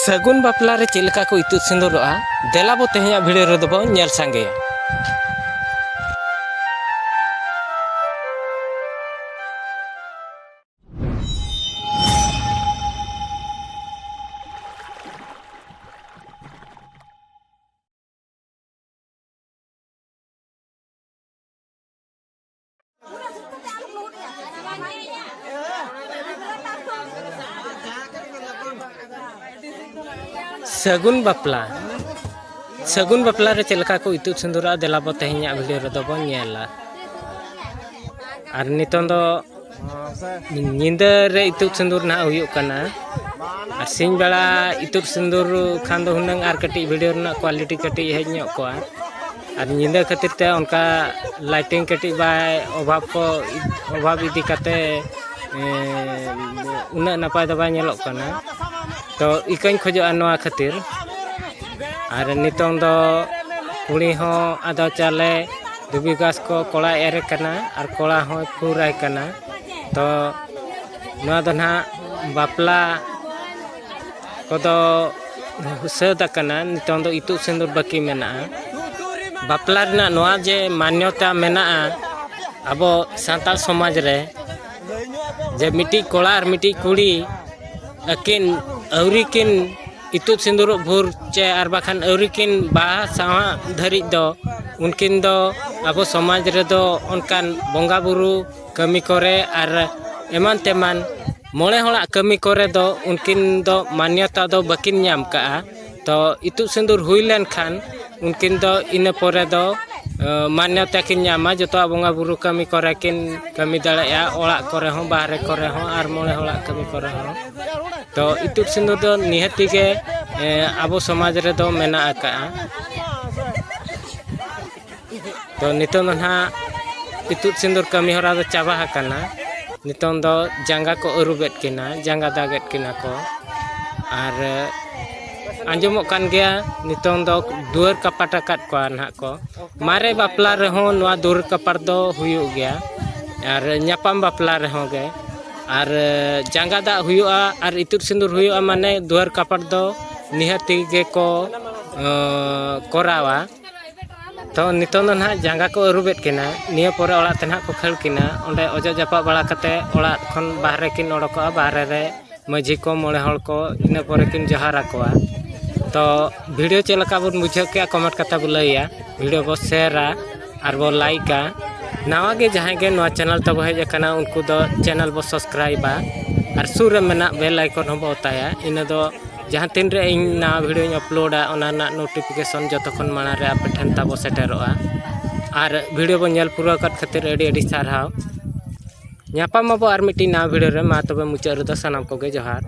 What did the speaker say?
सगुन बापला रे चेलका को इतुद सिंदूरआ देला बो तेहेया भिडियो रे दो नेल सांगेया। सगुन बापला रे चेलका को इतुद सिंदूरआ देला बो तेहेया भिडियो रे दो नेला। आर नितों दो निंदा रे इतुद सिंदूर ना हुयुग कना। आर सिंह बेला इतुद सिंदूर खान दो हुनंग आर कटी भिडियो ना क्वालिटी कटी हेज ᱧᱚᱜ कोआ। आर निंदा खातिर ते उनका लाइटिंग कटी बाय अभाव इदी कते उना नपाय दो बाय ᱧᱮᱞᱚᱜ कना। तो इकन खोजोआ नोआ खातिर। आर नितों दो कुड़ी हो आदो चाले दुबी गास को कोड़ा एरे कना आर कोड़ा हो फुराय कना। तो नोआ दो ना बापला कोदो हुसद कना। नितों दो इतुद सिंदूर बाकी मेना। बापला रना नोआ जे मान्यता मेना अबो सांताल समाज रे जे मिटी कोड़ा और मिटी कुड़ी अकिन अवरी किन इतुद सिंदूर भोर चे आर बाखान अवरी किन बाहा सावा धरी दो उनकिन दो अबो समाज रे दो उनकान बोंगा बुरु कमी करे आर एमान तेमान मोले होड़ा कमी करे दो उनकिन दो मान्यता दो बकिन ᱧᱟᱢ काआ। तो इतुद सिंदूर हुई लेन खान उनकिन दो इन पोरे दो मान्यता किन ᱧᱟᱢᱟ जतो बोंगा बुरु कमी करे किन कमी दाड़ेया ओड़ा करे हो बाहरे करे हो आर मोले होड़ा कमी करे हो। तो इतुद सिंदूर दो निहती के आबो समाज रे दो मेना आकाआ। तो नितों दो ना इतुद सिंदूर कमी होरा दो चाबा हाकाना। नितों दो जांगा को अरुबेट किना जांगा दागेट किना को आर आंजमोग कान गया। नितों दो दुआर कपाट आकाद को ना को मारे बापला रे हो नोआ दुआर कपाट दो हुयुग गया आर ᱧᱟᱯᱟᱢ बापला रे हो गे आर जांगा दा हुयुआ आर इतुद सिंदूर हुयुआ माने दुआर कपाट दो निहती गे को कोरावा। तो नितों दो ना जांगा को अरुबेट किना निया पोरे ओड़ा ते ना को खेल किना ओंडे ओजो जापा बड़ा कते ओड़ा खन बाहरे किन ओडकोआ बाहरे रे माझी को मोळे हळ को इना पोरे किन जहारा कोआ। तो वीडियो चेलका बन बुझे के कमेंट कता बो लैया वीडियो बो शेयरा आर बो लाइका। नवा गे जहां गे नवा चैनल तब हेज कना उनको दो चैनल बो सब्सक्राइबा आर सुर रे मेना बेल आइकन हो बताया इन दो जहां तीन रे इन नवा वीडियो अपलोडा ओना ना नोटिफिकेशन जतो खन माना रे आपे ठन ताबो सेटेरोआ। आर वीडियो बो नेल पूरा कट खातिर एडी एडी सारहाव। ᱧᱟᱯᱟᱢ ᱟᱵᱚ आर मिटी नवा वीडियो रे मा तबे मुचाद रे दो सनाम को गे जोहार।